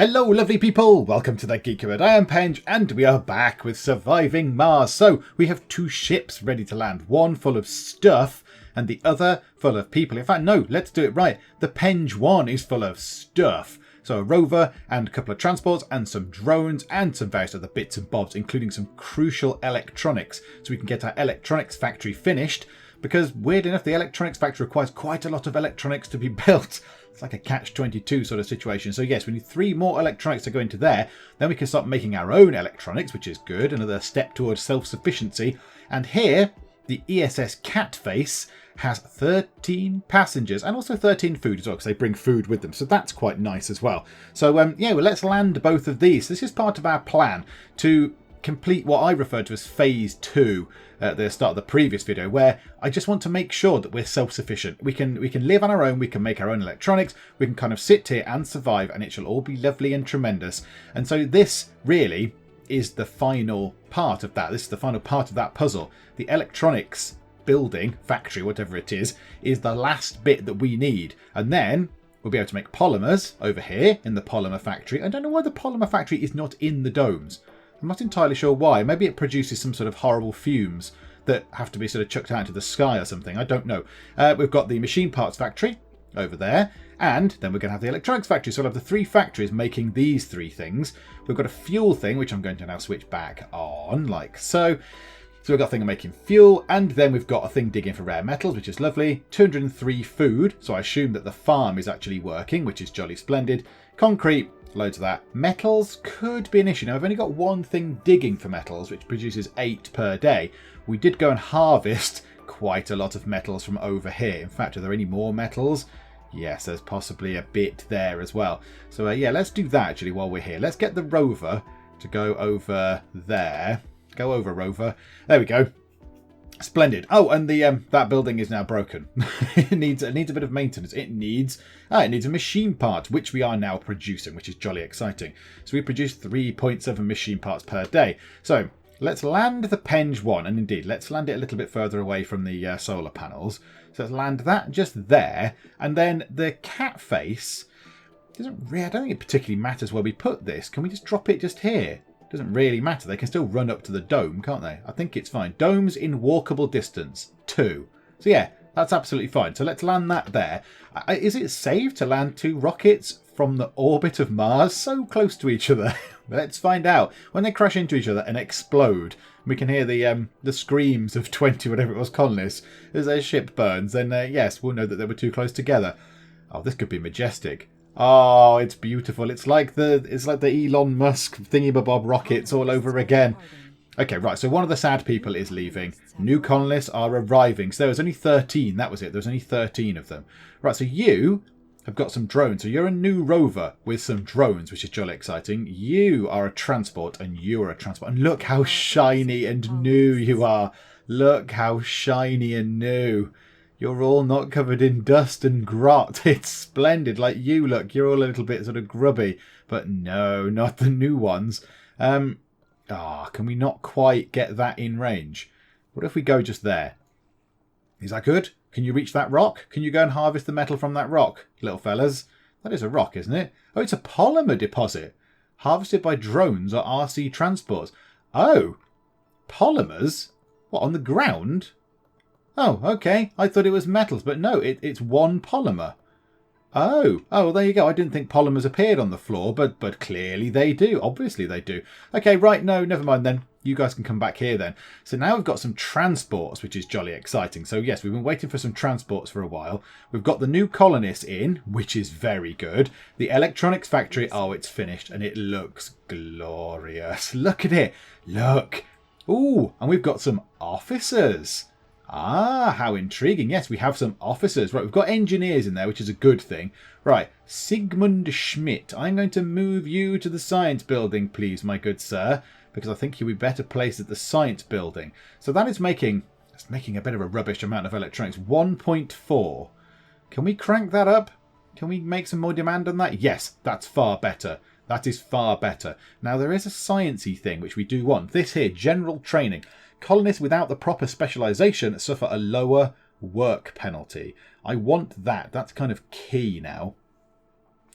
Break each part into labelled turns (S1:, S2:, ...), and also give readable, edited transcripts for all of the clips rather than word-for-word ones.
S1: Hello lovely people, welcome to the Geek. I am Penge and we are back with Surviving Mars. So we have two ships ready to land, one full of stuff and the other full of people. In fact, no, let's do it right. The Penge one is full of stuff. So a rover and a couple of transports and some drones and some various other bits and bobs, including some crucial electronics. So we can get our electronics factory finished because weird enough, the electronics factory requires quite a lot of electronics to be built. It's like a catch-22 sort of situation. So yes, we need 3 more electronics to go into there. Then we can start making our own electronics, which is good. Another step towards self-sufficiency. And here, the ESS Catface has 13 passengers and also 13 food as well, because they bring food with them. So that's quite nice as well. So yeah, well, let's land both of these. This is part of our plan to complete what I referred to as phase 2 at the start of the previous video, where I just want to make sure that we're self-sufficient. We can live on our own, we can make our own electronics, we can kind of sit here and survive, and it shall all be lovely and tremendous. And so this really is the final part of that. This is the final part of that puzzle. The electronics building, factory, whatever it is the last bit that we need. And then we'll be able to make polymers over here in the polymer factory. I don't know why the polymer factory is not in the domes. I'm not entirely sure why. Maybe it produces some sort of horrible fumes that have to be sort of chucked out into the sky or something. I don't know. We've got the machine parts factory over there. And then we're going to have the electronics factory. So we'll have the 3 factories making these 3 things. We've got a fuel thing, which I'm going to now switch back on like so. So we've got a thing of making fuel. And then we've got a thing digging for rare metals, which is lovely. 203 food. So I assume that the farm is actually working, which is jolly splendid. Concrete. Loads of that. Metals could be an issue. Now, I've only got one thing digging for metals, which produces 8 per day. We did go and harvest quite a lot of metals from over here. In fact, are there any more metals? Yes, there's possibly a bit there as well. So, yeah, let's do that actually while we're here. Let's get the rover to go over there. Go over, rover. There we go. Splendid. Oh, and the that building is now broken. it needs a bit of maintenance. It needs a machine part, which we are now producing, which is jolly exciting. So we produce 3.7 machine parts per day. So let's land the Penge one, and indeed, let's land it a little bit further away from the solar panels. So let's land that just there, and then the cat face doesn't really. I don't think it particularly matters where we put this. Can we just drop it just here? Doesn't really matter. They can still run up to the dome, can't they? I think it's fine. Domes in walkable distance, 2. So yeah, that's absolutely fine. So let's land that there. Is it safe to land 2 rockets from the orbit of Mars so close to each other? Let's find out. When they crash into each other and explode, we can hear the screams of 20 whatever it was colonists as their ship burns. Then yes, we'll know that they were too close together. Oh, this could be majestic. Oh, it's beautiful. It's like the Elon Musk thingy-bob rockets all over again. Okay, right. So one of the sad people is leaving. New colonists are arriving. So there was only 13. That was it. There was only 13 of them. Right. So you have got some drones. So you're a new rover with some drones, which is jolly exciting. You are a transport, and you are a transport. And look how shiny and new you are. Look how shiny and new. You're all not covered in dust and grot. It's splendid. Like you look, you're all a little bit sort of grubby. But no, not the new ones. Can we not quite get that in range? What if we go just there? Is that good? Can you reach that rock? Can you go and harvest the metal from that rock, little fellas? That is a rock, isn't it? Oh, it's a polymer deposit. Harvested by drones or RC transports. Oh, polymers? What, on the ground? Oh, okay. I thought it was metals, but no, it's one polymer. Oh, well, there you go. I didn't think polymers appeared on the floor, but clearly they do. Obviously they do. Okay, right, no, never mind then. You guys can come back here then. So now we've got some transports, which is jolly exciting. So yes, we've been waiting for some transports for a while. We've got the new colonists in, which is very good. The electronics factory, oh, it's finished, and it looks glorious. Look at it. Look. Ooh, and we've got some officers. Ah, how intriguing. Yes, we have some officers. Right, we've got engineers in there, which is a good thing. Right, Sigmund Schmidt. I'm going to move you to the science building, please, my good sir, because I think you'll be better placed at the science building. So that is making a bit of a rubbish amount of electronics. 1.4. Can we crank that up? Can we make some more demand on that? Yes, that's far better. That is far better. Now, there is a sciencey thing which we do want. This here, general training. Colonists without the proper specialisation suffer a lower work penalty. I want that. That's kind of key now.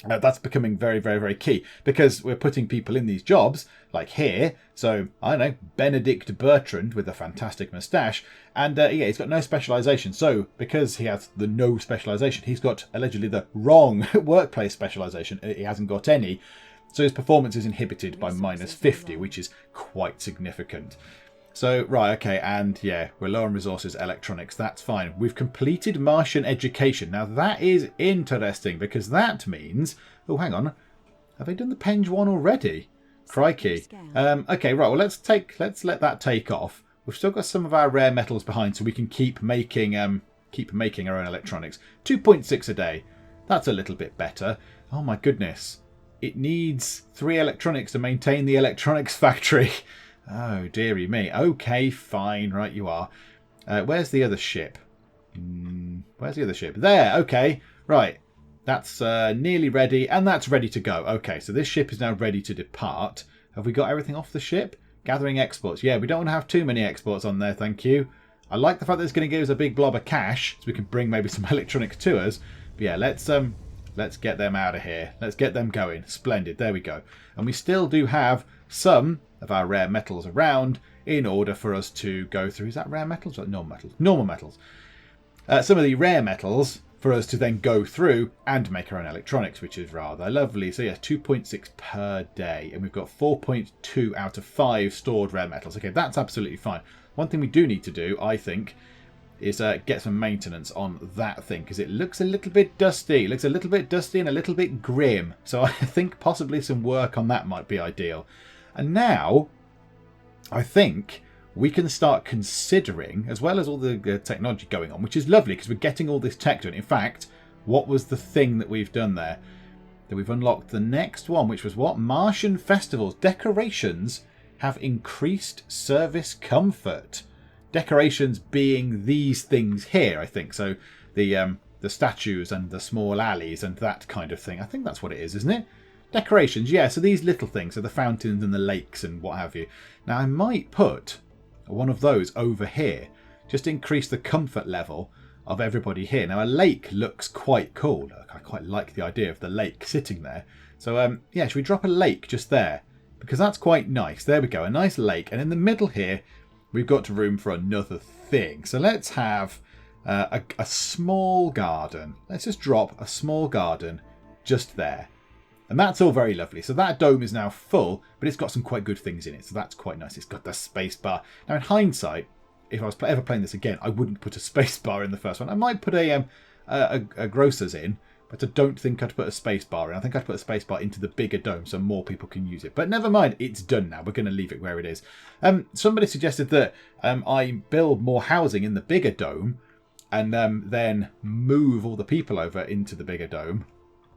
S1: That's becoming very, very, very key because we're putting people in these jobs, like here. So, I don't know, Benedict Bertrand with a fantastic moustache. And yeah, he's got no specialisation. So, because he has the no specialisation, he's got allegedly the wrong workplace specialisation. He hasn't got any. So his performance is inhibited by -50, which is quite significant. So, right, okay, and yeah, we're low on resources, electronics, that's fine. We've completed Martian education. Now, that is interesting, because that means... Oh, hang on. Have they done the Penge one already? Crikey. Okay, right, well, let's let that take off. We've still got some of our rare metals behind, so we can keep making our own electronics. 2.6 a day. That's a little bit better. Oh, my goodness. It needs 3 electronics to maintain the electronics factory. Oh, dearie me. Okay, fine. Right, you are. Where's the other ship? Where's the other ship? There. Okay. Right. That's nearly ready. And that's ready to go. Okay, so this ship is now ready to depart. Have we got everything off the ship? Gathering exports. Yeah, we don't want to have too many exports on there, thank you. I like the fact that it's going to give us a big blob of cash, so we can bring maybe some electronics to us. But yeah, let's get them out of here. Let's get them going. Splendid. There we go. And we still do have some of our rare metals around in order for us to go through. Is that rare metals or normal metals? Normal metals. Some of the rare metals for us to then go through and make our own electronics, which is rather lovely. So yeah, 2.6 per day. And we've got 4.2 out of 5 stored rare metals. Okay, that's absolutely fine. One thing we do need to do, I think, is get some maintenance on that thing, because it looks a little bit dusty. It looks a little bit dusty and a little bit grim. So I think possibly some work on that might be ideal. And now, I think we can start considering, as well as all the technology going on, which is lovely because we're getting all this tech done. In fact, what was the thing that we've done there? That we've unlocked the next one, which was what? Martian festivals. Decorations have increased service comfort. Decorations being these things here, I think. So the statues and the small alleys and that kind of thing. I think that's what it is, isn't it? Decorations, yeah, so these little things, so the fountains and the lakes and what have you. Now, I might put one of those over here, just to increase the comfort level of everybody here. Now, a lake looks quite cool. I quite like the idea of the lake sitting there. So, yeah, should we drop a lake just there? Because that's quite nice. There we go, a nice lake. And in the middle here, we've got room for another thing. So let's have a small garden. Let's just drop a small garden just there. And that's all very lovely. So that dome is now full, but it's got some quite good things in it. So that's quite nice. It's got the space bar. Now, in hindsight, if I was ever playing this again, I wouldn't put a space bar in the first one. I might put a grocer's in, but I don't think I'd put a space bar in. I think I'd put a space bar into the bigger dome so more people can use it. But never mind, it's done now. We're going to leave it where it is. Somebody suggested that I build more housing in the bigger dome and then move all the people over into the bigger dome.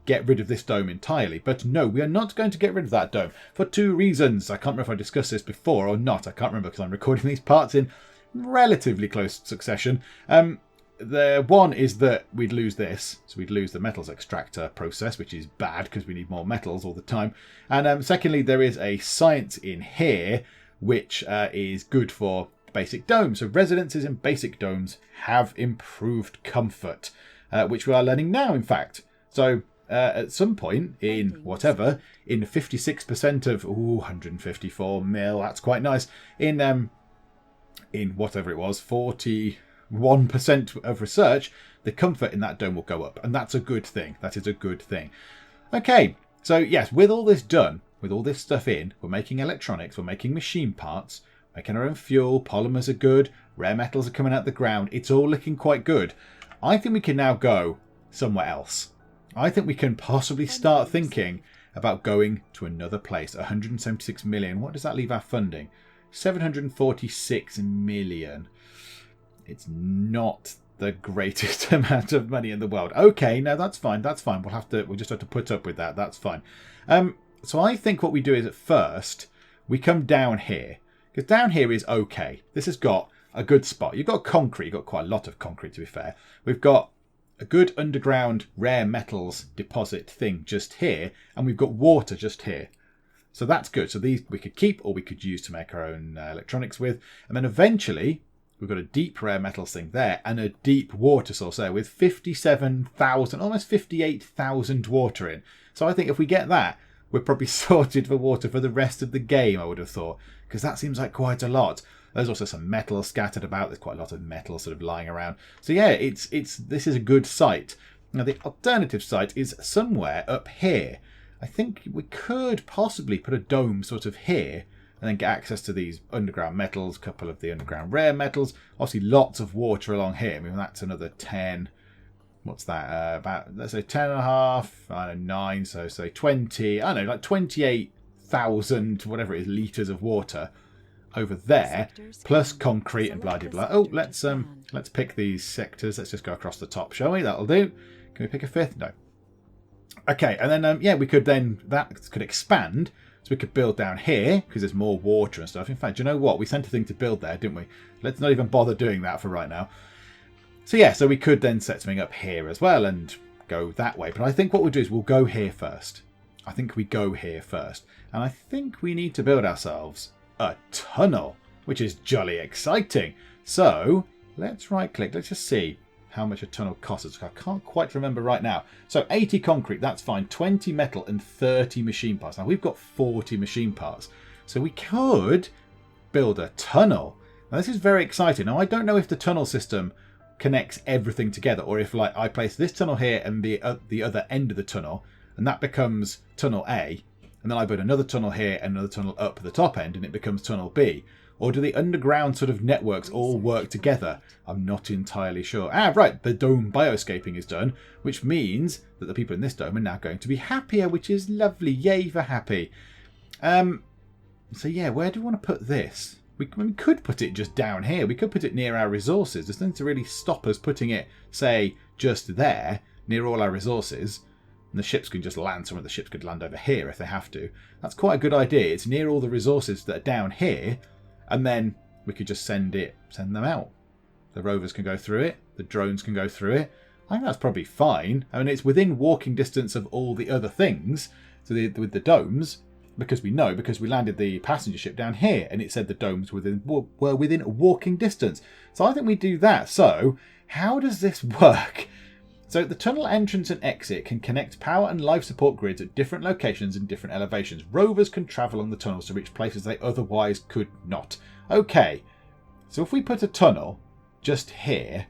S1: Get rid of this dome entirely. But no, we are not going to get rid of that dome for 2 reasons. I can't remember if I discussed this before or not. I can't remember because I'm recording these parts in relatively close succession. The one is that we'd lose this. So we'd lose the metals extractor process, which is bad because we need more metals all the time. And secondly, there is a science in here which is good for basic domes. So residences in basic domes have improved comfort, which we are learning now, in fact. So at some point in whatever, in 56% of 154 mil, that's quite nice. In whatever it was, 41% of research, the comfort in that dome will go up, and that's a good thing. That is a good thing. Okay, so yes, with all this done, with all this stuff in, we're making electronics, we're making machine parts, making our own fuel, polymers are good, rare metals are coming out the ground. It's all looking quite good. I think we can now go somewhere else. I think we can possibly start thinking about going to another place. 176 million. What does that leave our funding? 746 million. It's not the greatest amount of money in the world. Okay, no, that's fine. That's fine. We'll just have to put up with that. That's fine. So I think what we do is at first we come down here, because down here is okay. This has got a good spot. You've got concrete. You've got quite a lot of concrete, to be fair. We've got a good underground rare metals deposit thing just here, and we've got water just here. So that's good. So these we could keep or we could use to make our own electronics with. And then eventually we've got a deep rare metals thing there and a deep water source there with 57,000, almost 58,000 water in. So I think if we get that, we're probably sorted for water for the rest of the game, I would have thought, because that seems like quite a lot. There's also some metal scattered about. There's quite a lot of metal sort of lying around. So yeah, this is a good site. Now the alternative site is somewhere up here. I think we could possibly put a dome sort of here and then get access to these underground metals, a couple of the underground rare metals. Obviously lots of water along here. I mean, that's another 10. What's that? About, let's say 10 and a half, I don't know, 9, so say 20, I don't know, like 28,000, whatever it is, litres of water over there, plus concrete and blah blah blah. Oh, let's pick these sectors. Let's just go across the top, shall we? That'll do. Can we pick a fifth? No. Okay, and then yeah, we could then, that could expand, so we could build down here because there's more water and stuff. In fact, you know what? We sent a thing to build there, didn't we? Let's not even bother doing that for right now. So yeah, so we could then set something up here as well and go that way. But I think what we'll do is we'll go here first. I think we go here first, and I think we need to build ourselves a tunnel, which is jolly exciting. So let's right click. Let's just see how much a tunnel costs. I can't quite remember right now. So 80 concrete, that's fine. 20 metal and 30 machine parts. Now we've got 40 machine parts. So we could build a tunnel. Now this is very exciting. Now I don't know if the tunnel system connects everything together, or if like I place this tunnel here and the other end of the tunnel, and that becomes tunnel A, and then I build another tunnel here and another tunnel up the top end and it becomes tunnel B. Or do the underground sort of networks all work together? I'm not entirely sure. Ah, right, the dome bioscaping is done, which means that the people in this dome are now going to be happier, which is lovely. Yay for happy. So yeah, where do we want to put this? We could put it just down here. We could put it near our resources. There's nothing to really stop us putting it, say, just there, near all our resources. And the ships can just land. Some of the ships could land over here if they have to. That's quite a good idea. It's near all the resources that are down here. And then we could just send them out. The rovers can go through it. The drones can go through it. I think that's probably fine. I mean, it's within walking distance of all the other things. So with the domes, because we landed the passenger ship down here, and it said the domes were within walking distance. So I think we do that. So how does this work? So the tunnel entrance and exit can connect power and life support grids at different locations and different elevations. Rovers can travel on the tunnels to reach places they otherwise could not. Okay, so if we put a tunnel just here,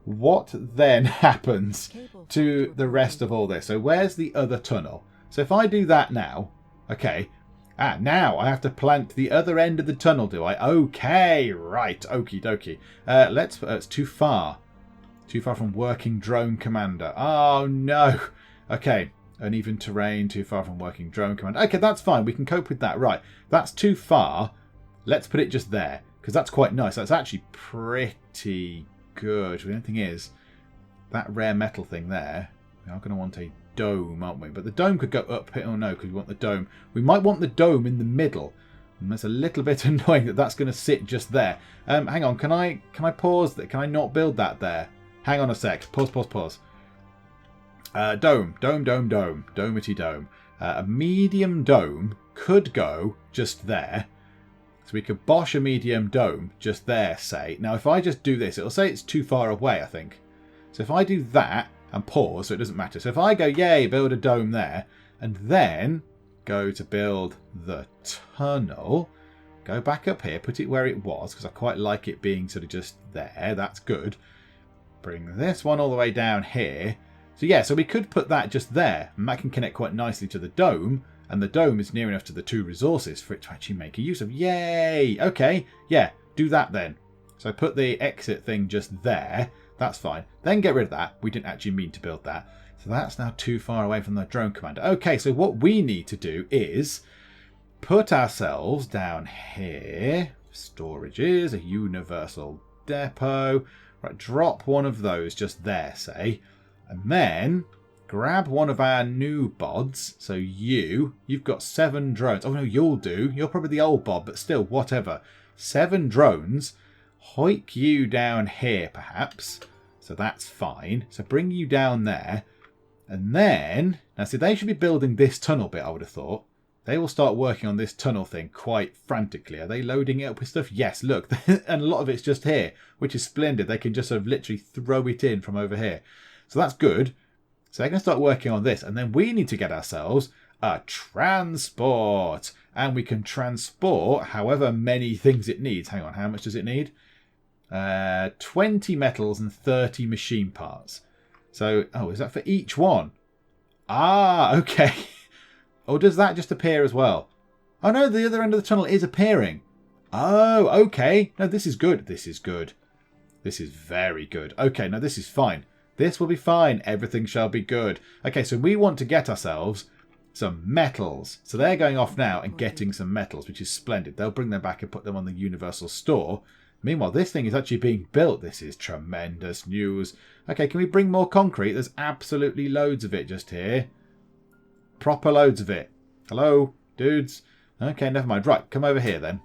S1: what then happens to the rest of all this? So where's the other tunnel? So if I do that now, okay, now I have to plant the other end of the tunnel, do I? Okay, right, okie dokie. It's too far. Too far from working drone commander. Oh, no. Okay. Uneven terrain. Too far from working drone commander. Okay, that's fine. We can cope with that. Right. That's too far. Let's put it just there, because that's quite nice. That's actually pretty good. The only thing is, that rare metal thing there, we are going to want a dome, aren't we? But the dome could go up here. Oh, no, because we want the dome. We might want the dome in the middle. And that's a little bit annoying that that's going to sit just there. Hang on. Can I pause that? Can I not build that there? Hang on a sec. Pause. Dome. Domity dome. A medium dome could go just there. So we could bosh a medium dome just there, say. Now, if I just do this, it'll say it's too far away, I think. So if I do that and pause, so it doesn't matter. So if I go, yay, build a dome there, and then go to build the tunnel, go back up here, put it where it was, because I quite like it being sort of just there. That's good. Bring this one all the way down here. So yeah, so we could put that just there, and that can connect quite nicely to the dome, and the dome is near enough to the two resources for it to actually make a use of. Yay! Okay, yeah, do that then. So put the exit thing just there. That's fine. Then get rid of that. We didn't actually mean to build that. So that's now too far away from the drone commander. Okay, so what we need to do is put ourselves down here. Storages, a universal depot. Right, drop one of those just there, say. And then grab one of our new bods. So you've got 7 drones. Oh, no, you'll do. You're probably the old bod, but still, whatever. 7 drones. Hoik you down here, perhaps. So that's fine. So bring you down there. And then, now see, they should be building this tunnel bit, I would have thought. They will start working on this tunnel thing quite frantically. Are they loading it up with stuff? Yes, look. And a lot of it's just here, which is splendid. They can just sort of literally throw it in from over here. So that's good. So they're going to start working on this. And then we need to get ourselves a transport. And we can transport however many things it needs. Hang on, how much does it need? 20 metals and 30 machine parts. So, oh, is that for each one? Ah, okay. Or does that just appear as well? Oh no, the other end of the tunnel is appearing. Oh, okay. No, this is good. This is good. This is very good. Okay, no, this is fine. This will be fine. Everything shall be good. Okay, so we want to get ourselves some metals. So they're going off now and getting some metals, which is splendid. They'll bring them back and put them on the Universal Store. Meanwhile, this thing is actually being built. This is tremendous news. Okay, can we bring more concrete? There's absolutely loads of it just here. Proper loads of it. Hello, dudes. Okay, never mind. Right, come over here then.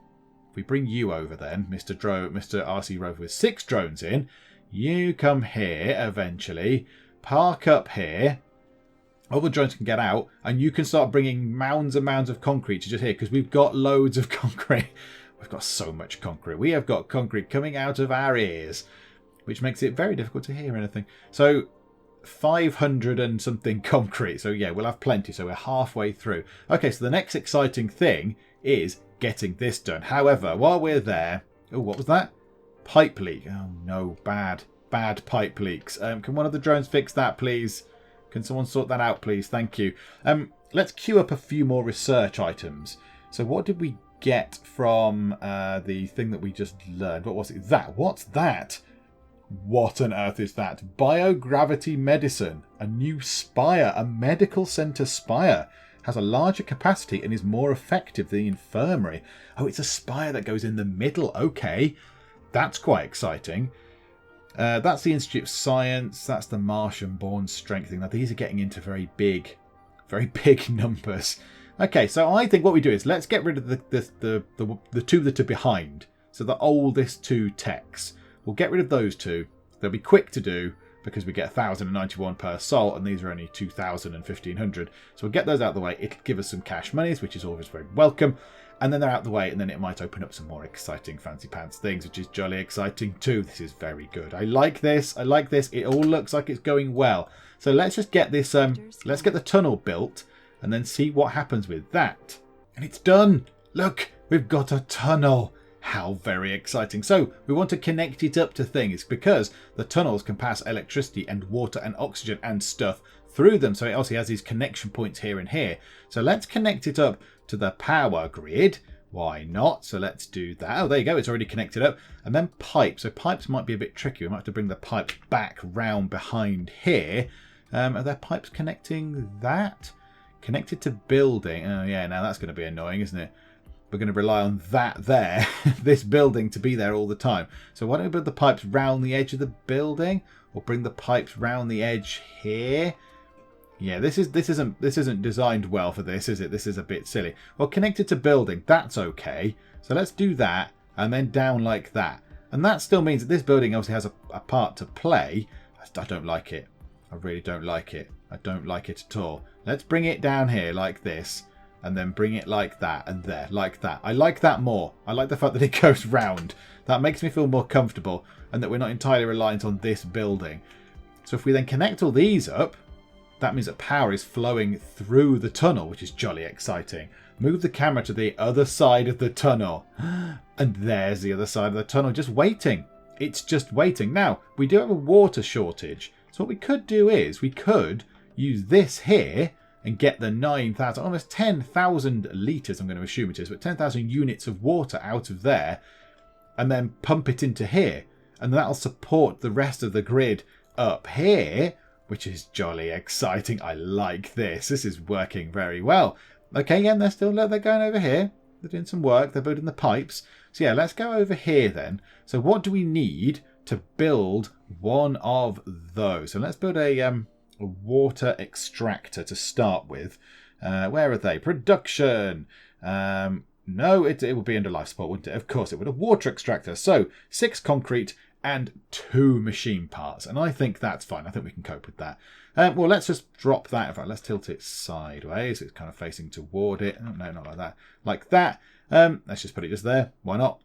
S1: If we bring you over then, Mr. RC Rover with 6 drones in, you come here eventually, park up here. All the drones can get out, and you can start bringing mounds and mounds of concrete to just here, because we've got loads of concrete. We've got so much concrete. We have got concrete coming out of our ears, which makes it very difficult to hear anything. So 500 and something concrete. So yeah, we'll have plenty. So we're halfway through. Okay, so the next exciting thing is getting this done. However, while we're there... Oh, what was that? Pipe leak. Oh no, bad pipe leaks. Can one of the drones fix that, please? Can someone sort that out, please? Thank you. Let's queue up a few more research items. So what did we get from the thing that we just learned? What was it? That. What's that? What on earth is that? Biogravity medicine. A new spire. A medical centre spire. Has a larger capacity and is more effective than the infirmary. Oh, it's a spire that goes in the middle. Okay. That's quite exciting. That's the Institute of Science. That's the Martian-born strengthening. Now, these are getting into very big numbers. Okay, so I think what we do is let's get rid of the two that are behind. So the oldest 2 techs. We'll get rid of those 2. They'll be quick to do because we get 1,091 per soul, and these are only 2,000 and 1,500. So we'll get those out of the way. It'll give us some cash monies, which is always very welcome. And then they're out of the way, and then it might open up some more exciting fancy pants things, which is jolly exciting too. This is very good. I like this. I like this. It all looks like it's going well. So let's just get this, let's get the tunnel built and then see what happens with that. And it's done. Look, we've got a tunnel. How very exciting. So we want to connect it up to things because the tunnels can pass electricity and water and oxygen and stuff through them. So it also has these connection points here and here. So let's connect it up to the power grid. Why not? So let's do that. Oh, there you go. It's already connected up. And then pipes. So pipes might be a bit tricky. We might have to bring the pipe back round behind here. Are there pipes connecting that? Connected to building. Oh, yeah. Now that's going to be annoying, isn't it? We're going to rely on that there, this building, to be there all the time. So why don't we build the pipes round the edge of the building, or bring the pipes round the edge here? Yeah, this isn't designed well for this, is it? This is a bit silly. Well, connected to building, that's okay. So let's do that, and then down like that. And that still means that this building obviously has a part to play. I don't like it. I really don't like it. I don't like it at all. Let's bring it down here like this. And then bring it like that and there, like that. I like that more. I like the fact that it goes round. That makes me feel more comfortable and that we're not entirely reliant on this building. So if we then connect all these up, that means that power is flowing through the tunnel, which is jolly exciting. Move the camera to the other side of the tunnel. And there's the other side of the tunnel, just waiting. It's just waiting. Now, we do have a water shortage. So what we could do is we could use this here and get the 9,000, almost 10,000 litres, I'm going to assume it is, but 10,000 units of water out of there, and then pump it into here. And that'll support the rest of the grid up here, which is jolly exciting. I like this. This is working very well. Okay, yeah, they're going over here. They're doing some work. They're building the pipes. So yeah, let's go over here then. So what do we need to build one of those? So let's build a water extractor to start with. Where are they? Production. No, it would be under life support, wouldn't it? Of course it would. A water extractor. So 6 concrete and 2 machine parts. And I think that's fine. I think we can cope with that. Well, let's just drop that. In fact, let's tilt it sideways. It's kind of facing toward it. Oh, no, not like that. Like that. Let's just put it just there. Why not?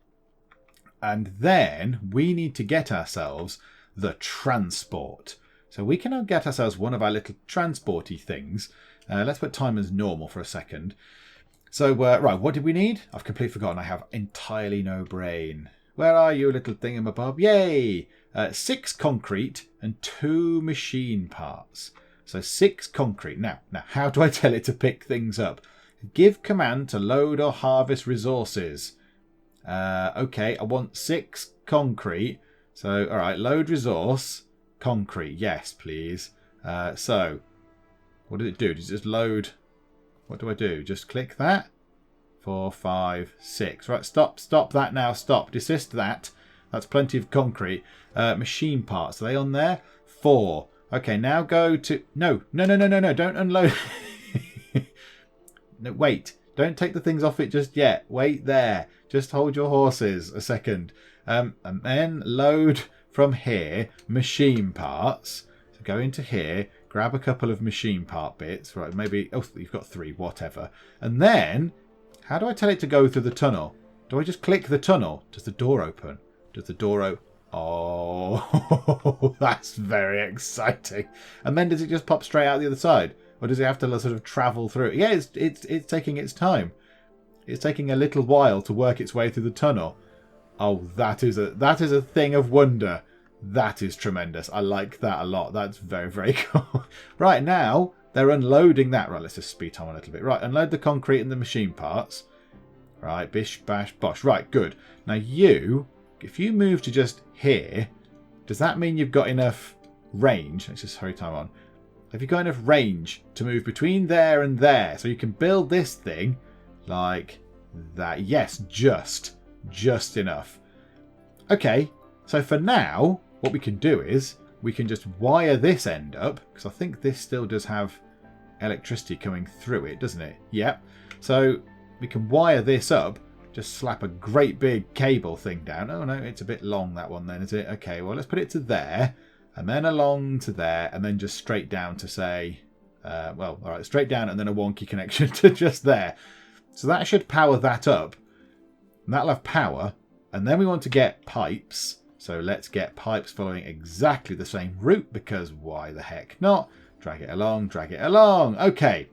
S1: And then we need to get ourselves the transport. So we can get ourselves one of our little transporty things. Let's put time as normal for a second. So, right, what did we need? I've completely forgotten. I have entirely no brain. Where are you, little thingamabob? Yay! 6 concrete and 2 machine parts. So 6 concrete. Now, how do I tell it to pick things up? Give command to load or harvest resources. Okay, I want 6 concrete. So, all right, load resource. Concrete, yes, please. So, what did it do? Did it just load? What do I do? Just click that? 4, 5, 6. Right, stop that now. Stop. Desist that. That's plenty of concrete. Machine parts, are they on there? 4. Okay, now go to... No. Don't unload. No, wait. Don't take the things off it just yet. Wait there. Just hold your horses a second. And then load from here machine parts. So go into here, grab a couple of machine part bits. Right, maybe... Oh, you've got 3, whatever. And then, how do I tell it to go through the tunnel? Do I just click the tunnel? Does the door open? Does the door open? Oh, that's very exciting. And then does it just pop straight out the other side? Or does it have to sort of travel through? Yeah, it's taking its time. It's taking a little while to work its way through the tunnel. Oh, that is a thing of wonder. That is tremendous. I like that a lot. That's very, very cool. Right, now they're unloading that. Right, let's just speed time a little bit. Right, unload the concrete and the machine parts. Right, bish, bash, bosh. Right, good. Now you, if you move to just here, does that mean you've got enough range? Let's just hurry time on. Have you got enough range to move between there and there? So you can build this thing like that. Yes, just enough. Okay, so for now, what we can do is we can just wire this end up, because I think this still does have electricity coming through it, doesn't it? Yep. So we can wire this up, just slap a great big cable thing down. Oh no, it's a bit long, that one then, is it? Okay, well, let's put it to there, and then along to there, and then just straight down to say, well, all right, straight down and then a wonky connection to just there. So that should power that up, and that'll have power, and then we want to get pipes. So let's get pipes following exactly the same route, because why the heck not? Drag it along, drag it along. Okay,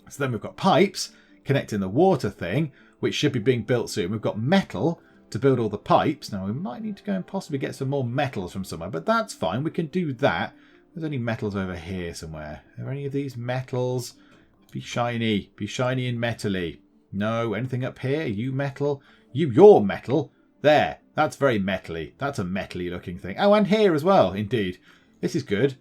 S1: so then we've got pipes connecting the water thing, which should be being built soon. We've got metal to build all the pipes. Now we might need to go and possibly get some more metals from somewhere, but that's fine. We can do that. There's any metals over here somewhere. Are there any of these metals? Be shiny and metally. No, anything up here? You metal? You're metal. There, that's very metally. That's a metally looking thing. Oh, and here as well, indeed. This is good.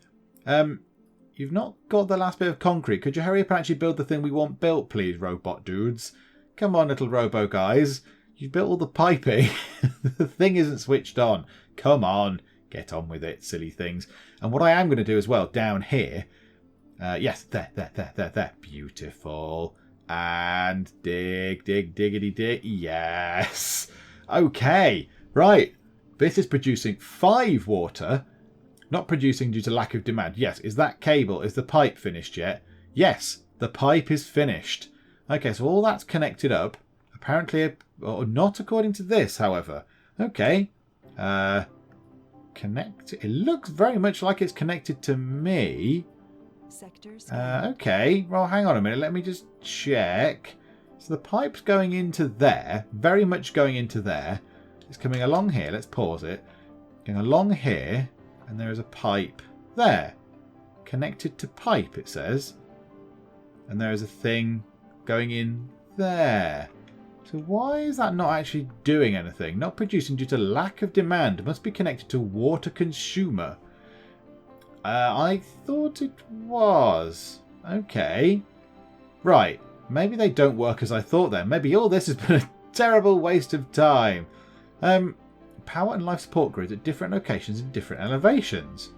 S1: You've not got the last bit of concrete. Could you hurry up and actually build the thing we want built, please, robot dudes? Come on, little robo guys. You've built all the piping. The thing isn't switched on. Come on. Get on with it, silly things. And what I am going to do as well, down here... yes, there. Beautiful. And diggity dig. Yes. Okay. Right. This is producing 5 water. Not producing due to lack of demand. Yes. Is that cable? Is the pipe finished yet? Yes. The pipe is finished. Okay, so all that's connected up. Apparently, or not according to this, however. Okay. Connect. It looks very much like it's connected to me. Okay. Well, hang on a minute. Let me just check. So the pipe's going into there. Very much going into there. It's coming along here. Let's pause it. Going along here. And there is a pipe there. Connected to pipe, it says. And there is a thing going in there. So why is that not actually doing anything? Not producing due to lack of demand. It must be connected to water consumer. I thought it was. Okay. Right. Maybe they don't work as I thought then. Maybe all this has been a terrible waste of time. Power and life support grids at different locations and different elevations.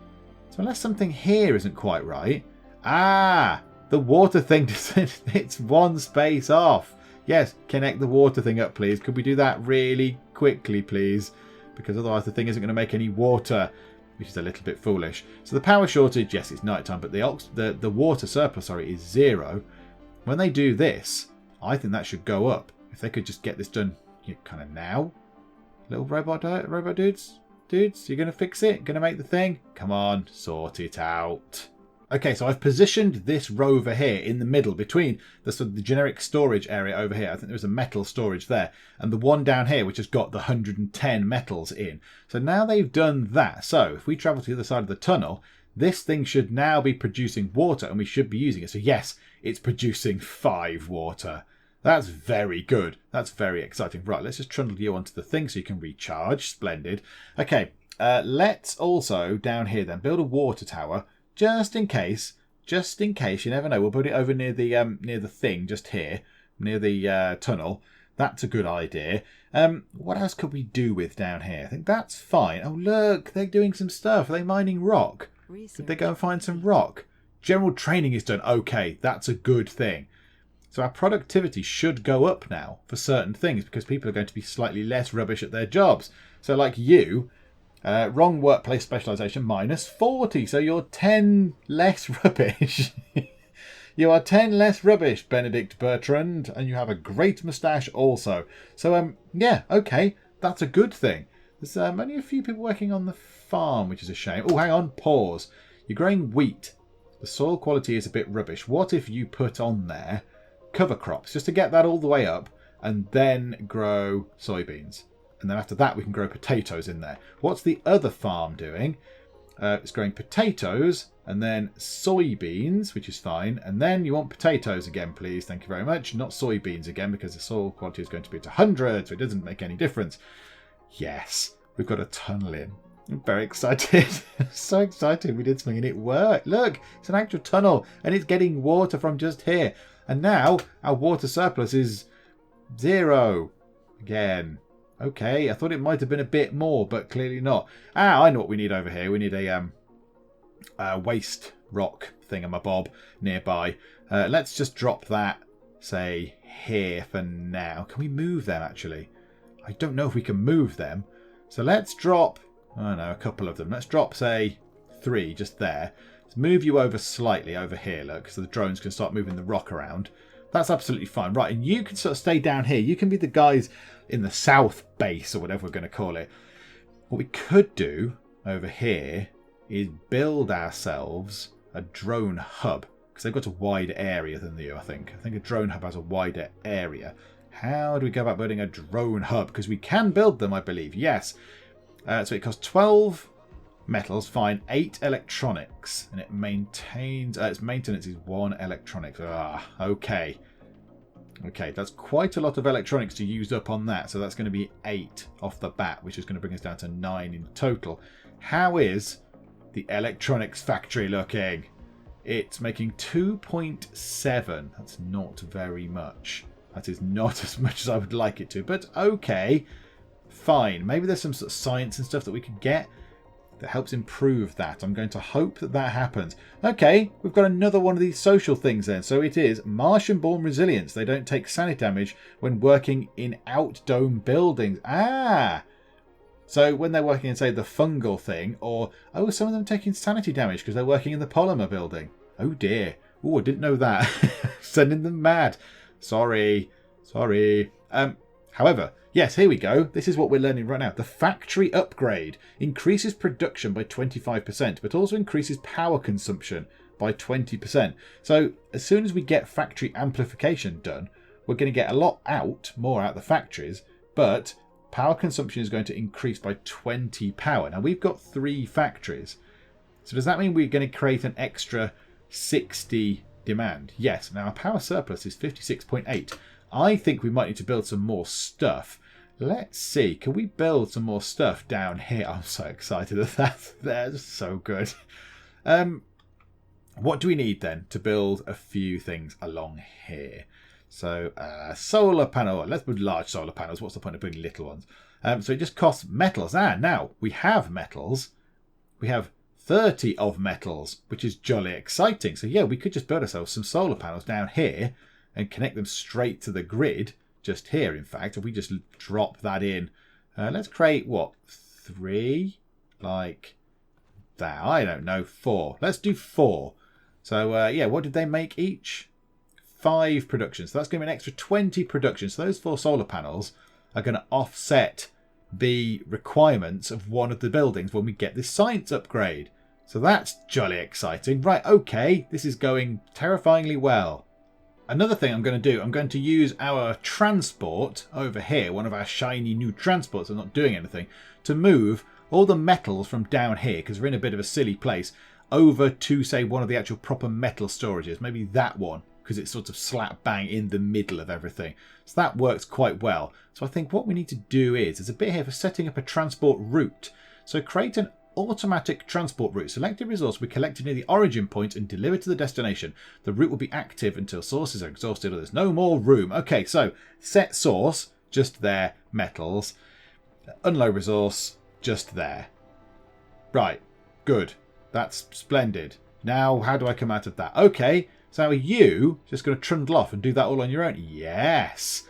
S1: So unless something here isn't quite right. Ah! The water thing, it's one space off. Yes, connect the water thing up, please. Could we do that really quickly, please? Because otherwise the thing isn't going to make any water, which is a little bit foolish. So the power shortage, yes, it's nighttime, but the water surplus, is 0. When they do this, I think that should go up. If they could just get this done kind of now. Little robot dudes, dudes? You're going to fix it? Going to make the thing? Come on, sort it out. Okay, so I've positioned this rover here in the middle between the sort of the generic storage area over here. I think there's a metal storage there. And the one down here, which has got the 110 metals in. So now they've done that. So if we travel to the other side of the tunnel, this thing should now be producing water and we should be using it. So yes, it's producing 5 water. That's very good. That's very exciting. Right, let's just trundle you onto the thing so you can recharge. Splendid. Okay, let's also down here then build a water tower. Just in case, you never know. We'll put it over near the thing, just here, near the tunnel. That's a good idea. What else could we do with down here? I think that's fine. Oh, look, they're doing some stuff. Are they mining rock? Could they go and find some rock? General training is done. Okay, that's a good thing. So our productivity should go up now for certain things because people are going to be slightly less rubbish at their jobs. So like you... wrong workplace specialisation, -40. So you're 10 less rubbish. You are 10 less rubbish, Benedict Bertrand. And you have a great moustache also. So, yeah, okay. That's a good thing. There's only a few people working on the farm, which is a shame. Oh, hang on. Pause. You're growing wheat. The soil quality is a bit rubbish. What if you put on there cover crops, just to get that all the way up, and then grow soybeans? And then after that, we can grow potatoes in there. What's the other farm doing? It's growing potatoes and then soybeans, which is fine. And then you want potatoes again, please. Thank you very much. Not soybeans again, because the soil quality is going to be at 100, so it doesn't make any difference. Yes, we've got a tunnel in. I'm very excited. So excited we did something and it worked. Look, it's an actual tunnel and it's getting water from just here. And now our water surplus is 0 again. Okay, I thought it might have been a bit more, but clearly not. Ah, I know what we need over here. We need a waste rock thingamabob nearby. Let's just drop that, say, here for now. Can we move them, actually? I don't know if we can move them. So let's drop, I don't know, a couple of them. Let's drop, say, 3 just there. Let's move you over slightly over here, look, so the drones can start moving the rock around. That's absolutely fine. Right, and you can sort of stay down here. You can be the guys in the south base, or whatever we're going to call it. What we could do over here is build ourselves a drone hub, because they've got a wider area than you, I think. I think a drone hub has a wider area. How do we go about building a drone hub? Because we can build them, I believe. Yes. So it costs 12 metals, fine, 8 electronics, and it maintains its maintenance is 1 electronics. Okay, that's quite a lot of electronics to use up on that, so that's going to be 8 off the bat, which is going to bring us down to 9 in total. How is the electronics factory looking? It's making 2.7. That's not very much. That is not as much as I would like it to, but okay, fine. Maybe there's some sort of science and stuff that we could get that helps improve that. I'm going to hope that that happens. Okay, we've got another one of these social things then. So it is Martian-born resilience. They don't take sanity damage when working in out-dome buildings. Ah! So when they're working in, say, the fungal thing, or, oh, some of them taking sanity damage because they're working in the polymer building. Oh dear. Oh, I didn't know that. Sending them mad. Sorry. However, yes, here we go. This is what we're learning right now. The factory upgrade increases production by 25%, but also increases power consumption by 20%. So as soon as we get factory amplification done, we're going to get a lot out, more out of the factories, but power consumption is going to increase by 20 power. Now we've got 3 factories. So does that mean we're going to create an extra 60 demand? Yes. Now our power surplus is 56.8. I think we might need to build some more stuff. Let's see. Can we build some more stuff down here? I'm so excited at that. That's so good. What do we need then to build a few things along here? So solar panel. Let's build large solar panels. What's the point of building little ones? So it just costs metals. Now we have metals. We have 30 of metals, which is jolly exciting. So yeah, we could just build ourselves some solar panels down here and connect them straight to the grid, just here, in fact. If we just drop that in, let's create, what, 3? Like that. I don't know, 4. Let's do 4. So, yeah, what did they make each? 5 productions. So that's going to be an extra 20 productions. So those 4 solar panels are going to offset the requirements of one of the buildings when we get this science upgrade. So that's jolly exciting. Right, okay, this is going terrifyingly well. Another thing I'm going to do, I'm going to use our transport over here, one of our shiny new transports, I'm not doing anything, to move all the metals from down here, because we're in a bit of a silly place, over to, say, one of the actual proper metal storages. Maybe that one, because it's sort of slap bang in the middle of everything. So that works quite well. So I think what we need to do is, there's a bit here for setting up a transport route. So create an automatic transport route. Select a resource we collected near the origin point and deliver to the destination. The route will be active until sources are exhausted or there's no more room. Okay, so set source, just there, metals. Unload resource, just there. Right, good. That's splendid. Now, how do I come out of that? Okay, so are you just going to trundle off and do that all on your own? Yes.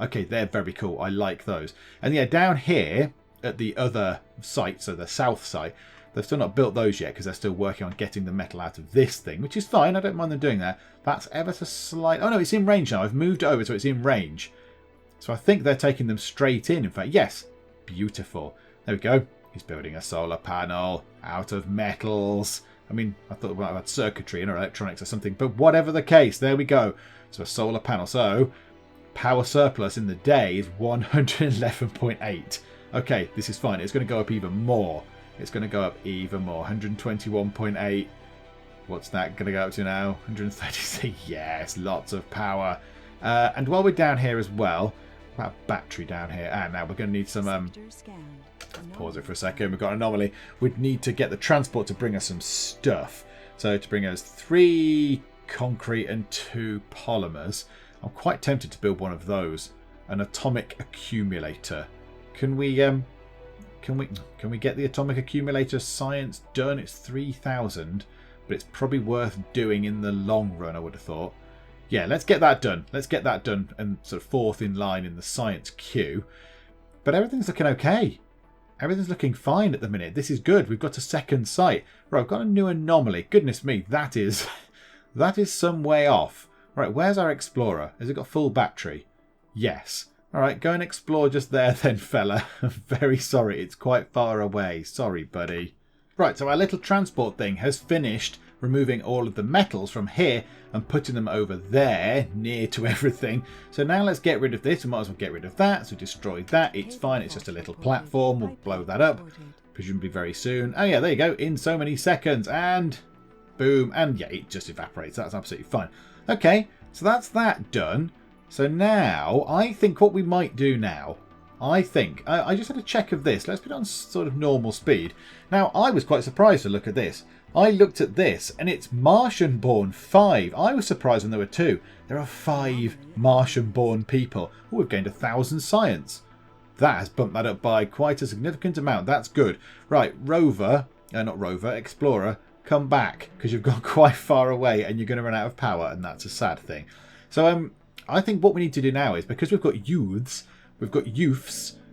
S1: Okay, they're very cool. I like those. And yeah, down here at the other site, so the south site, they've still not built those yet because they're still working on getting the metal out of this thing, which is fine. I don't mind them doing that. That's ever so slight. Oh no, it's in range now. I've moved it over so it's in range. So I think they're taking them straight in fact. Yes, beautiful. There we go. He's building a solar panel out of metals. I mean, I thought we might have had circuitry or electronics or something, but whatever the case, there we go. So a solar panel. So power surplus in the day is 111.8. Okay, this is fine. It's going to go up even more. It's going to go up even more. 121.8. What's that going to go up to now? 136. Yes, lots of power. And while we're down here as well, about battery down here. And now we're going to need some... pause it for a second. We've got an anomaly. We'd need to get the transport to bring us some stuff. So to bring us 3 concrete and 2 polymers. I'm quite tempted to build one of those. An atomic accumulator. Can we get the atomic accumulator science done? It's 3,000, but it's probably worth doing in the long run, I would have thought. Yeah, let's get that done. Let's get that done and sort of fourth in line in the science queue. But everything's looking okay. Everything's looking fine at the minute. This is good. We've got a second site. Right, I've got a new anomaly. Goodness me, that is some way off. Right, where's our explorer? Has it got full battery? Yes. All right, go and explore just there then, fella. I'm very sorry, it's quite far away. Sorry, buddy. Right, so our little transport thing has finished removing all of the metals from here and putting them over there, near to everything. So now let's get rid of this. We might as well get rid of that. So destroy that. It's fine. It's just a little platform. We'll blow that up, presumably very soon. Oh yeah, there you go. In so many seconds. And boom. And yeah, it just evaporates. That's absolutely fine. Okay, so that's that done. So now, I think what we might do now, I just had a check of this. Let's put it on sort of normal speed. Now, I was quite surprised to look at this. I looked at this, and it's Martian-born 5. I was surprised when there were 2. There are 5 Martian-born people. Oh, we've gained 1,000 science. That has bumped that up by quite a significant amount. That's good. Right, Explorer, come back, because you've gone quite far away, and you're going to run out of power, and that's a sad thing. So, I think what we need to do now is, because we've got youths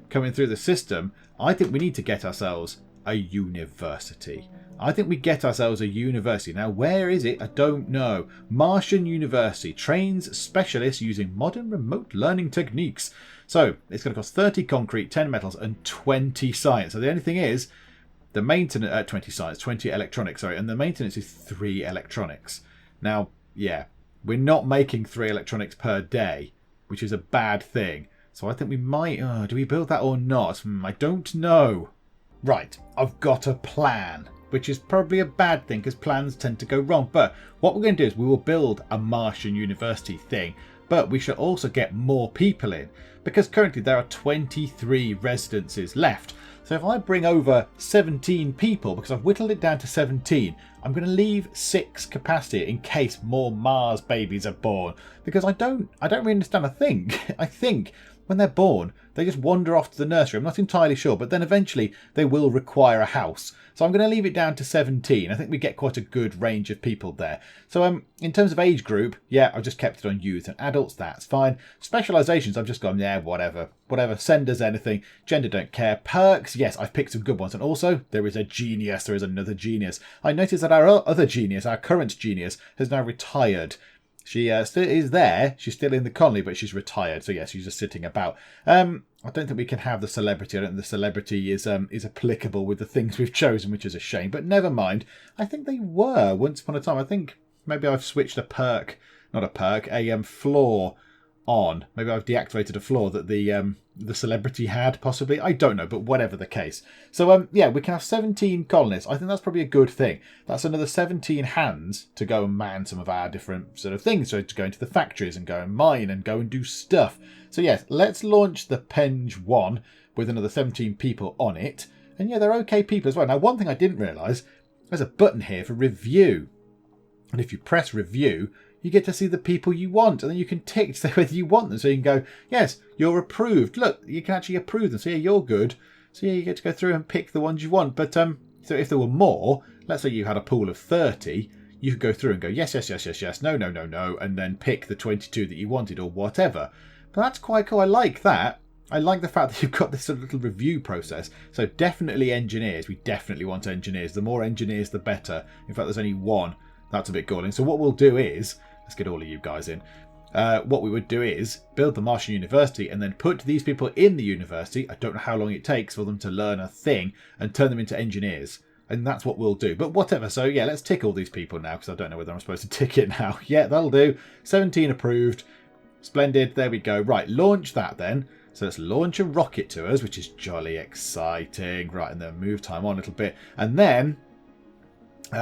S1: coming through the system, I think we need to get ourselves a university. I think we get ourselves a university. Now, where is it? I don't know. Martian University trains specialists using modern remote learning techniques. So, it's going to cost 30 concrete, 10 metals, and 20 science. So the only thing is, the maintenance, 20 science, 20 electronics, sorry, and the maintenance is 3 electronics. Now, yeah. We're not making 3 electronics per day, which is a bad thing. So I think we might... do we build that or not? I don't know. Right, I've got a plan, which is probably a bad thing because plans tend to go wrong. But what we're going to do is we will build a Martian University thing, but we should also get more people in because currently there are 23 residences left. So if I bring over 17 people, because I've whittled it down to 17, I'm going to leave 6 capacity in case more Mars babies are born. Because I don't really understand. I think when they're born, they just wander off to the nursery. I'm not entirely sure, but then eventually they will require a house. So I'm going to leave it down to 17. I think we get quite a good range of people there. So in terms of age group, yeah, I've just kept it on youth and adults. That's fine. Specializations, I've just gone, yeah, whatever. Send us anything. Gender, don't care. Perks, yes, I've picked some good ones. And also, there is a genius. There is another genius. I noticed that our other genius, our current genius, has now retired. She still is there. She's still in the colony, but she's retired. So yes, she's just sitting about. I don't think we can have the celebrity. I don't think the celebrity is applicable with the things we've chosen, which is a shame. But never mind. I think they were once upon a time. I think maybe I've switched a perk, not a perk, a flaw on. Maybe I've deactivated a flaw that the celebrity had, possibly. I don't know, but whatever the case. So yeah, we can have 17 colonists. I think that's probably a good thing. That's another 17 hands to go and man some of our different sort of things. So to go into the factories and go and mine and go and do stuff. So yes, let's launch the Penge 1 with another 17 people on it. And yeah, they're okay people as well. Now, one thing I didn't realise, there's a button here for review. And if you press review, you get to see the people you want, and then you can tick to say whether you want them. So you can go, yes, you're approved. Look, you can actually approve them. So yeah, you're good. So yeah, you get to go through and pick the ones you want. But so if there were more, let's say you had a pool of 30, you could go through and go, yes, yes, yes, yes, yes, no, no, no, no, and then pick the 22 that you wanted or whatever. But that's quite cool. I like that. I like the fact that you've got this sort of little review process. So definitely engineers. We definitely want engineers. The more engineers, the better. In fact, there's only one. That's a bit galling. So what we'll do is, let's get all of you guys in. What we would do is build the Martian University and then put these people in the university. I don't know how long it takes for them to learn a thing and turn them into engineers. And that's what we'll do. But whatever. So yeah, let's tick all these people now because I don't know whether I'm supposed to tick it now. Yeah, that'll do. 17 approved. Splendid. There we go. Right, launch that then. So let's launch a rocket to us, which is jolly exciting. Right, and then move time on a little bit. And then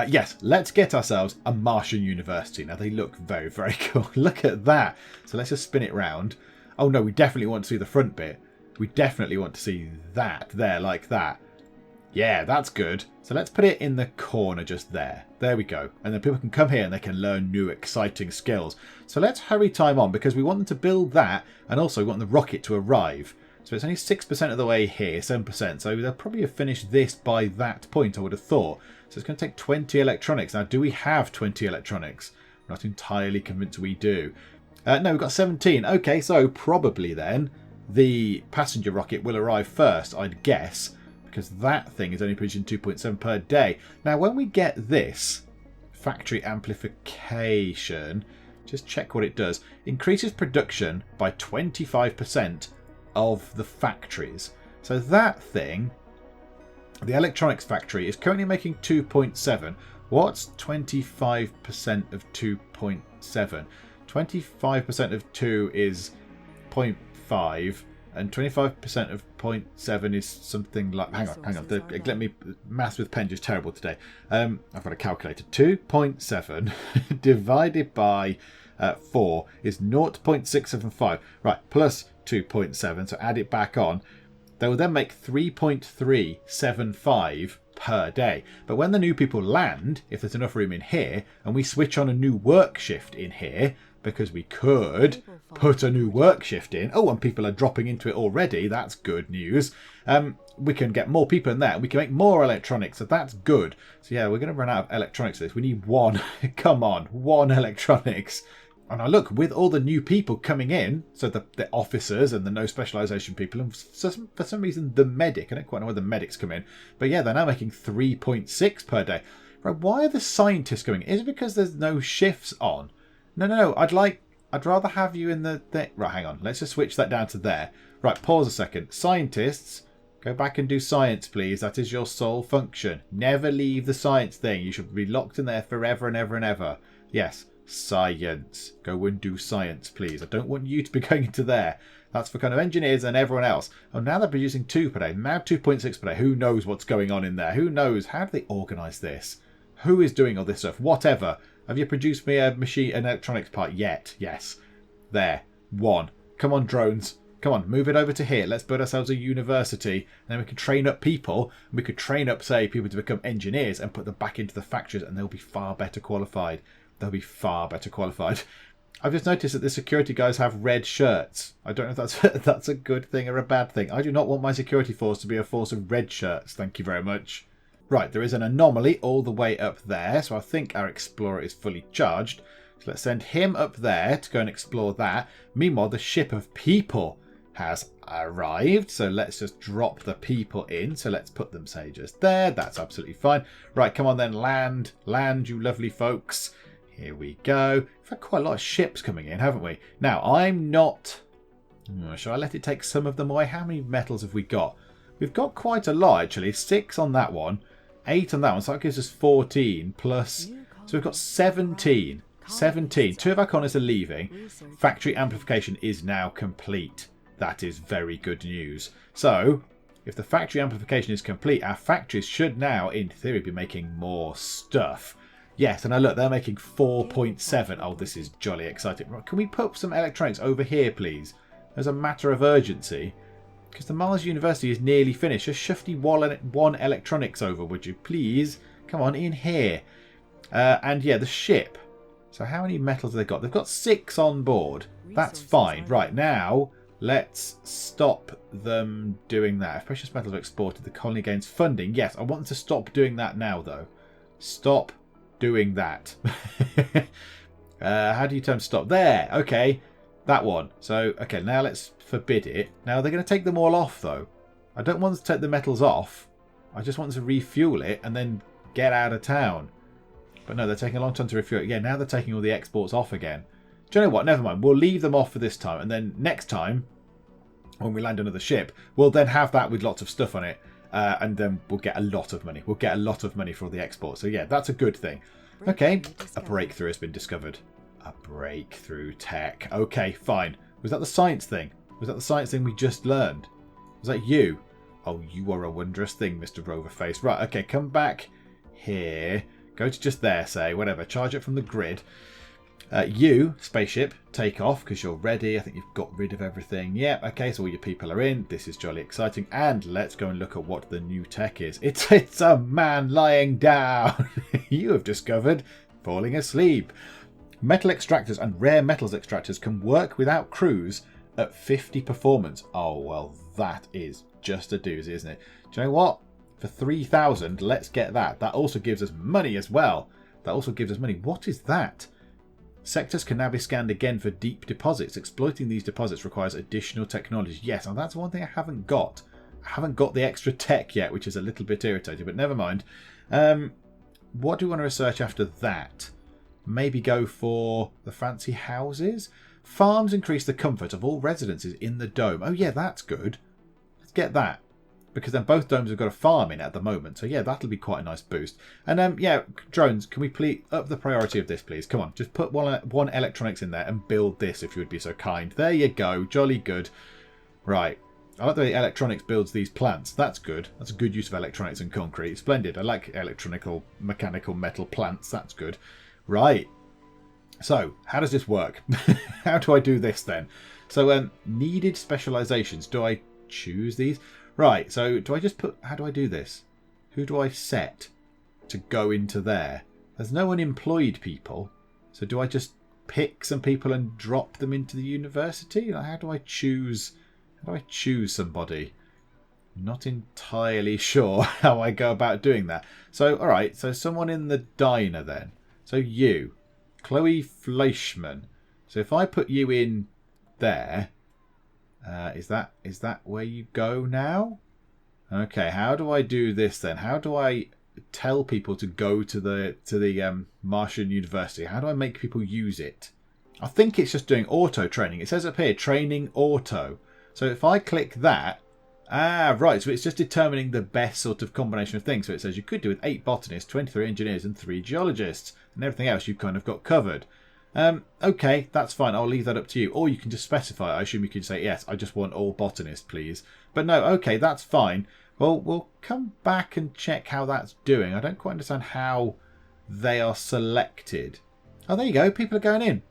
S1: yes, let's get ourselves a Martian University. Now, they look very, very cool. Look at that. So let's just spin it round. Oh, no, we definitely want to see the front bit. We definitely want to see that there like that. Yeah, that's good. So let's put it in the corner just there. There we go. And then people can come here and they can learn new exciting skills. So let's hurry time on because we want them to build that and also we want the rocket to arrive. So it's only 6% of the way here, 7%. So they'll probably have finished this by that point, I would have thought. So it's going to take 20 electronics. Now, do we have 20 electronics? I'm not entirely convinced we do. No, we've got 17. Okay, so probably then the passenger rocket will arrive first, I'd guess, because that thing is only producing 2.7 per day. Now, when we get this factory amplification, just check what it does. Increases production by 25% of the factories. So that thing, the electronics factory, is currently making 2.7. What's 25% of 2.7? 25% of 2 is 0.5 and 25% of 0.7 is something like, hang on, let me, maths with Penge is terrible today. I've got a calculator. 2.7 divided by 4 is 0.675. Right, plus 2.7, so add it back on. They will then make 3.375 per day. But when the new people land, if there's enough room in here, and we switch on a new work shift in here, because we could put a new work shift in. Oh, and people are dropping into it already. That's good news. We can get more people in there. We can make more electronics, so that's good. So yeah, we're going to run out of electronics for this. We need one. Come on, one electronics. And now look, with all the new people coming in, so the officers and the no specialisation people, and for some reason the medic, I don't quite know where the medics come in, but yeah, they're now making 3.6 per day. Right, why are the scientists coming? Is it because there's no shifts on? No, I'd rather have you in the thing. Right, hang on, let's just switch that down to there. Right, pause a second. Scientists, go back and do science, please. That is your sole function. Never leave the science thing. You should be locked in there forever and ever and ever. Yes. Science. Go and do science, please. I don't want you to be going into there. That's for kind of engineers and everyone else. Oh, now they're producing 2 per day. Now 2.6 per day. Who knows what's going on in there? Who knows? How do they organise this? Who is doing all this stuff? Whatever. Have you produced me an electronics part yet? Yes. There. 1. Come on, drones. Come on, move it over to here. Let's build ourselves a university. And then we can train up people. We could train up, say, people to become engineers and put them back into the factories and they'll be far better qualified. They'll be far better qualified. I've just noticed that the security guys have red shirts. I don't know if that's a good thing or a bad thing. I do not want my security force to be a force of red shirts. Thank you very much. Right, there is an anomaly all the way up there. So I think our explorer is fully charged. So let's send him up there to go and explore that. Meanwhile, the ship of people has arrived. So let's just drop the people in. So let's put them, say, just there. That's absolutely fine. Right, come on then, land. Land, you lovely folks. Here we go. We've had quite a lot of ships coming in, haven't we? Now, I'm not... shall I let it take some of them away? How many metals have we got? We've got quite a lot, actually. 6 on that one. 8 on that one. So that gives us 14 plus... So we've got 17. 17. 2 of our colonies are leaving. Factory amplification is now complete. That is very good news. So, if the factory amplification is complete, our factories should now, in theory, be making more stuff. Yes, and now look, they're making 4.7. Oh, this is jolly exciting. Right, can we put some electronics over here, please? As a matter of urgency. Because the Mars University is nearly finished. Just shifty one electronics over, would you? Please. Come on, in here. And yeah, the ship. So how many metals have they got? They've got 6 on board. That's fine. Right, now... Let's stop them doing that. If precious metals are exported, the colony gains funding. Yes, I want them to stop doing that now, though. Stop doing that. How do you turn stop? There. Okay. That one. So, okay, now let's forbid it. Now, they're going to take them all off, though. I don't want them to take the metals off. I just want them to refuel it and then get out of town. But no, they're taking a long time to refuel it. Yeah, now they're taking all the exports off again. Do you know what? Never mind. We'll leave them off for this time. And then next time, when we land another ship, we'll then have that with lots of stuff on it. And then we'll get a lot of money. We'll get a lot of money for all the exports. So yeah, that's a good thing. Okay, a breakthrough has been discovered. A breakthrough tech. Okay, fine. Was that the science thing? Was that the science thing we just learned? Was that you? Oh, you are a wondrous thing, Mr. Roverface. Right, okay, come back here. Go to just there, say, whatever. Charge it from the grid. You, spaceship, take off because you're ready. I think you've got rid of everything. Yep, okay, so all your people are in. This is jolly exciting. And let's go and look at what the new tech is. It's a man lying down. You have discovered falling asleep. Metal extractors and rare metals extractors can work without crews at 50 performance. Oh, well, that is just a doozy, isn't it? Do you know what? For 3,000, let's get that. That also gives us money as well. That also gives us money. What is that? Sectors can now be scanned again for deep deposits. Exploiting these deposits requires additional technology. Yes, and that's one thing I haven't got. I haven't got the extra tech yet, which is a little bit irritating, but never mind. What do we want to research after that? Maybe go for the fancy houses? Farms increase the comfort of all residences in the dome. Oh yeah, that's good. Let's get that. Because then both domes have got a farm in at the moment. So yeah, that'll be quite a nice boost. And yeah, drones, can we please up the priority of this, please? Come on, just put one electronics in there and build this if you would be so kind. There you go, jolly good. Right, I like the way electronics builds these plants. That's good. That's a good use of electronics and concrete. Splendid. I like electronical, mechanical, metal plants. That's good. Right. So, how does this work? How do I do this then? So, needed specializations. Do I choose these? Right, so do I just put... How do I do this? Who do I set to go into there? There's no unemployed people. So do I just pick some people and drop them into the university? Like, how do I choose... How do I choose somebody? Not entirely sure how I go about doing that. So, alright, so someone in the diner then. So you, Chloe Fleischman. So if I put you in there... Is that where you go now? Okay, how do I do this then? How do I tell people to go to the Martian University? How do I make people use it? I think it's just doing auto training. It says up here, training auto. So if I click that, right, so it's just determining the best sort of combination of things. So it says you could do with 8 botanists, 23 engineers and 3 geologists, and everything else you've kind of got covered. Okay, that's fine. I'll leave that up to you. Or you can just specify. I assume you can say, yes, I just want all botanists, please. But no, okay, that's fine. Well, we'll come back and check how that's doing. I don't quite understand how they are selected. Oh, there you go. People are going in.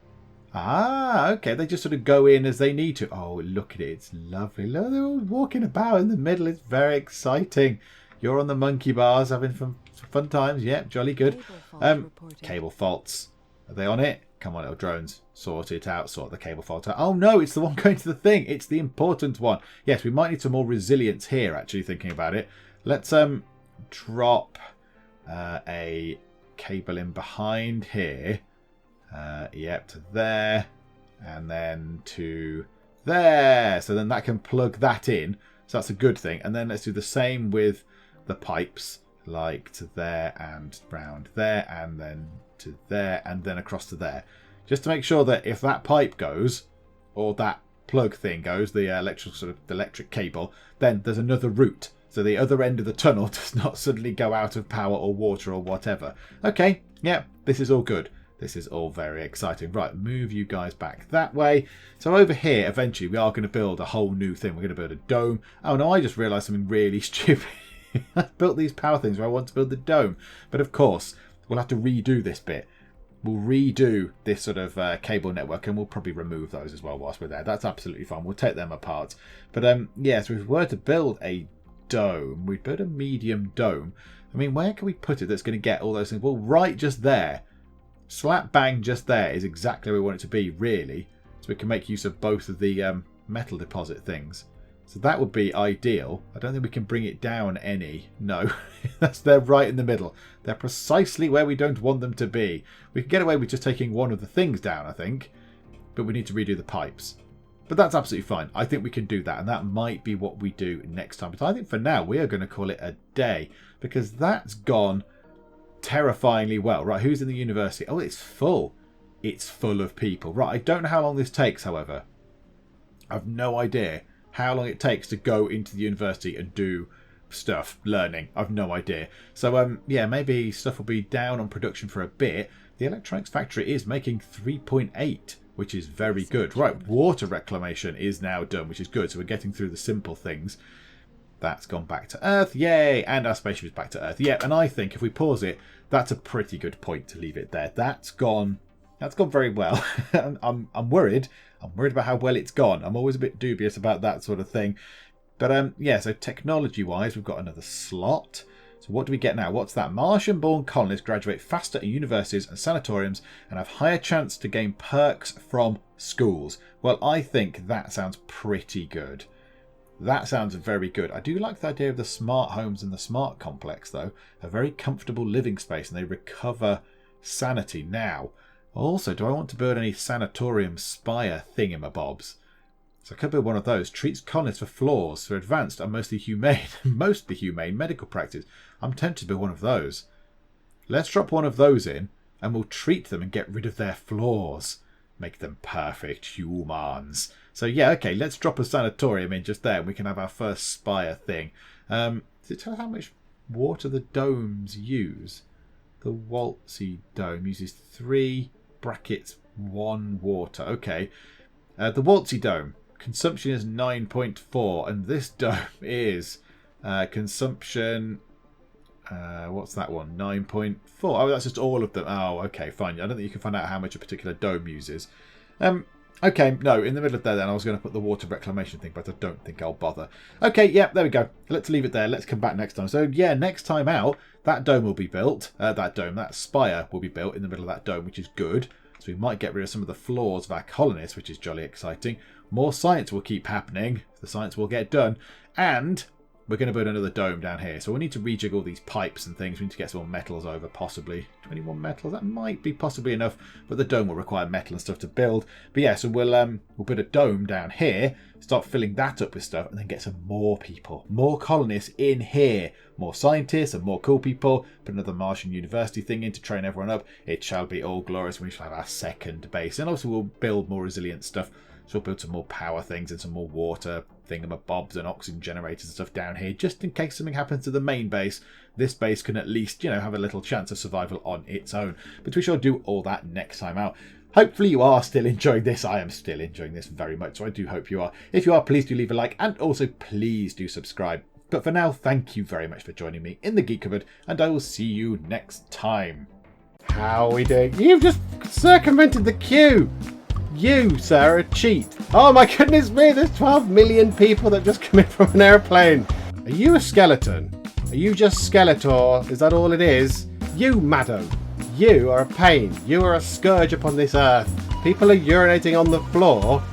S1: Ah, okay. They just sort of go in as they need to. Oh, look at it. It's lovely. Look, they're all walking about in the middle. It's very exciting. You're on the monkey bars having fun times. Yep, jolly good. Cable faults. Are they on it? Come on, little drones. Sort it out. Sort the cable fault out. Oh, no, it's the one going to the thing. It's the important one. Yes, we might need some more resilience here, actually, thinking about it. Let's drop a cable in behind here. Yep, to there. And then to there. So then that can plug that in. So that's a good thing. And then let's do the same with the pipes. Like to there and round there. And then to there, and then across to there. Just to make sure that if that pipe goes, or that plug thing goes, the electric cable, then there's another route. So the other end of the tunnel does not suddenly go out of power or water or whatever. Okay, yeah, this is all good. This is all very exciting. Right, move you guys back that way. So over here, eventually, we are going to build a whole new thing. We're going to build a dome. Oh, no, I just realised something really stupid. I built these power things where I want to build the dome. But of course, we'll have to redo this bit. We'll redo this sort of cable network, and we'll probably remove those as well whilst we're there. That's absolutely fine. We'll take them apart. But yeah, so if we were to build a dome, we'd build a medium dome. I mean, where can we put it that's going to get all those things? Well, right just there. Slap bang just there is exactly where we want it to be, really. So we can make use of both of the metal deposit things. So that would be ideal. I don't think we can bring it down any. No, they're right in the middle. They're precisely where we don't want them to be. We can get away with just taking one of the things down, I think. But we need to redo the pipes. But that's absolutely fine. I think we can do that. And that might be what we do next time. But I think for now, we are going to call it a day. Because that's gone terrifyingly well. Right, who's in the university? Oh, it's full. It's full of people. Right, I don't know how long this takes, however. I've no idea how long it takes to go into the university and do stuff, learning. I've no idea. So, yeah, maybe stuff will be down on production for a bit. The electronics factory is making 3.8, which is very good. Right, water reclamation is now done, which is good. So we're getting through the simple things. That's gone back to Earth. Yay! And our spaceship is back to Earth. Yeah, and I think if we pause it, that's a pretty good point to leave it there. That's gone very well. I'm worried. I'm worried about how well it's gone. I'm always a bit dubious about that sort of thing. But yeah, so technology-wise, we've got another slot. So what do we get now? What's that? Martian-born colonies graduate faster in universities and sanatoriums and have higher chance to gain perks from schools. Well, I think that sounds pretty good. That sounds very good. I do like the idea of the smart homes and the smart complex, though. A very comfortable living space, and they recover sanity now. Also, do I want to build any sanatorium spire thingamabobs? So I could build one of those. Treats colonists for flaws for advanced and mostly humane medical practice. I'm tempted to build one of those. Let's drop one of those in, and we'll treat them and get rid of their flaws. Make them perfect humans. So yeah, okay, let's drop a sanatorium in just there, and we can have our first spire thing. Does it tell us how much water the domes use? The Waltzy dome uses 3 brackets 1 water. Okay. The Waltzy dome. Consumption is 9.4, and this dome is consumption... what's that one? 9.4. Oh, that's just all of them. Oh, okay, fine. I don't think you can find out how much a particular dome uses. Okay, no, in the middle of there then, I was going to put the water reclamation thing, but I don't think I'll bother. Okay, yeah, there we go. Let's leave it there. Let's come back next time. So, yeah, next time out, that dome will be built. That spire will be built in the middle of that dome, which is good. So we might get rid of some of the flaws of our colonists, which is jolly exciting. More science will keep happening. The science will get done. And we're going to build another dome down here. So we need to rejig all these pipes and things. We need to get some more metals over, possibly. 21 metals, that might be possibly enough. But the dome will require metal and stuff to build. But yeah, so we'll build a dome down here. Start filling that up with stuff. And then get some more people. More colonists in here. More scientists and more cool people. Put another Martian university thing in to train everyone up. It shall be all glorious. We shall have our second base. And also we'll build more resilient stuff. So we'll build some more power things and some more water thingamabobs and oxygen generators and stuff down here, just in case something happens to the main base. This base can at least, have a little chance of survival on its own. But we shall do all that next time out. Hopefully you are still enjoying this. I am still enjoying this very much, so I do hope you are. If you are, please do leave a like, and also please do subscribe. But for now, thank you very much for joining me in the Geek Cupboard, and I will see you next time. How are we doing? You've just circumvented the queue! You, sir, a cheat. Oh my goodness me, there's 12 million people that just come in from an airplane. Are you a skeleton? Are you just Skeletor? Is that all it is? You, madam, you are a pain. You are a scourge upon this earth. People are urinating on the floor.